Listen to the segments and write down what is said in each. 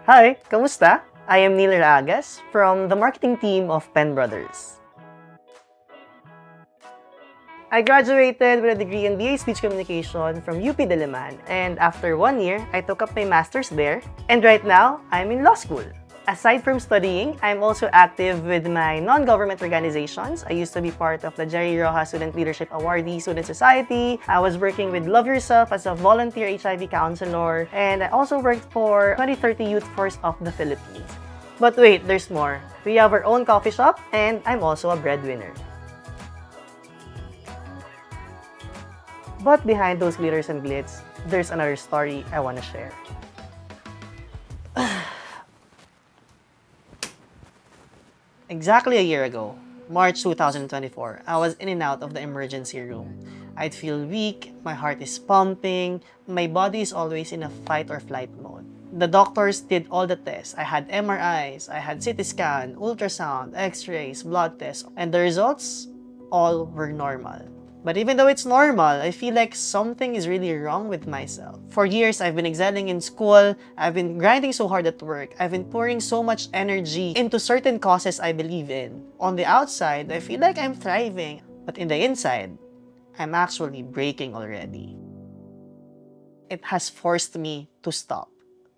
Hi, kamusta? I am Neil Ragas from the marketing team of Penn Brothers. I graduated with a degree in BA Speech Communication from UP Diliman, and after 1 year, I took up my master's there, and right now, I'm in law school. Aside from studying, I'm also active with my non-government organizations. I used to be part of the Jerry Rojas Student Leadership Awardee Student Society. I was working with Love Yourself as a volunteer HIV counselor, and I also worked for 2030 Youth Force of the Philippines. But wait, there's more. We have our own coffee shop, and I'm also a breadwinner. But behind those glitters and glitz, there's another story I want to share. Exactly a year ago, March 2024, I was in and out of the emergency room. I'd feel weak, my heart is pumping, my body is always in a fight or flight mode. The doctors did all the tests. I had MRIs, I had CT scan, ultrasound, x-rays, blood tests, and the results all were normal. But even though it's normal, I feel like something is really wrong with myself. For years, I've been excelling in school, I've been grinding so hard at work, I've been pouring so much energy into certain causes I believe in. On the outside, I feel like I'm thriving, but in the inside, I'm actually breaking already. It has forced me to stop,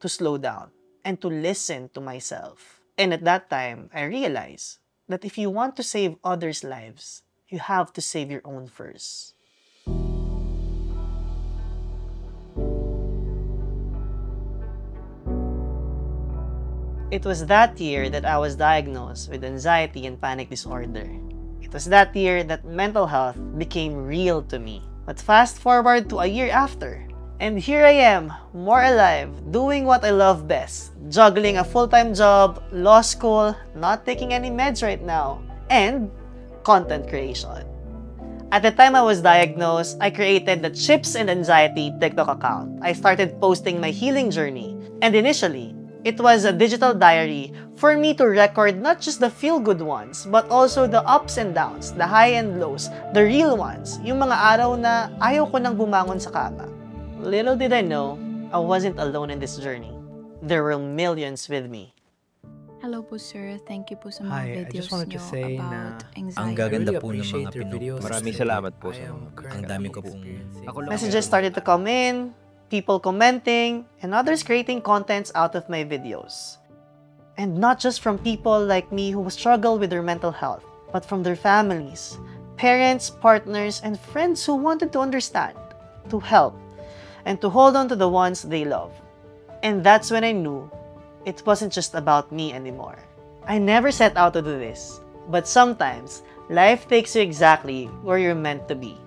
to slow down, and to listen to myself. And at that time, I realized that if you want to save others' lives, you have to save your own first. It was that year that I was diagnosed with anxiety and panic disorder. It was that year that mental health became real to me. But fast forward to a year after, and here I am, more alive, doing what I love best, juggling a full-time job, law school, not taking any meds right now, and content creation. At the time I was diagnosed, I created the Chips and Anxiety TikTok account. I started posting my healing journey. And initially, it was a digital diary for me to record not just the feel-good ones, but also the ups and downs, the high and lows, the real ones, yung mga araw na ayaw ko nang bumangon sa kama. Little did I know, I wasn't alone in this journey. There were millions with me. Hello po sir, thank you po sa mga Hi, I videos just wanted to nyo say about na anxiety. ang gaganda really po ng appreciate mga your videos. Maraming Kasi salamat po I sa am mga currently ang dami ko pong experiencing Messages started to come in, people commenting, and others creating contents out of my videos. And not just from people like me who struggle with their mental health, but from their families, parents, partners, and friends who wanted to understand, to help, and to hold on to the ones they love. And that's when I knew it wasn't just about me anymore. I never set out to do this, but sometimes life takes you exactly where you're meant to be.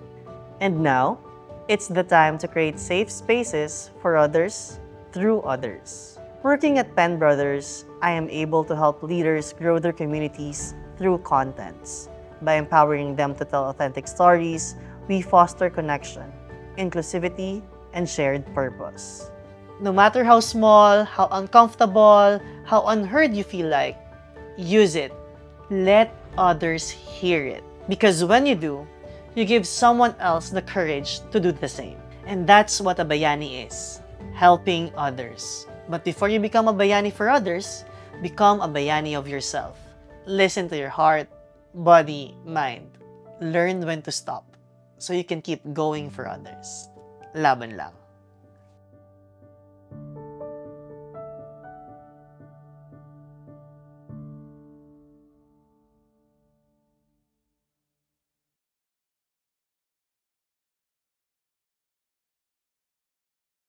And now, it's the time to create safe spaces for others through others. Working at Penn Brothers, I am able to help leaders grow their communities through contents. By empowering them to tell authentic stories, we foster connection, inclusivity, and shared purpose. No matter how small, how uncomfortable, how unheard you feel like, use it. Let others hear it. Because when you do, you give someone else the courage to do the same. And that's what a bayani is, helping others. But before you become a bayani for others, become a bayani of yourself. Listen to your heart, body, mind. Learn when to stop so you can keep going for others. Laban lang.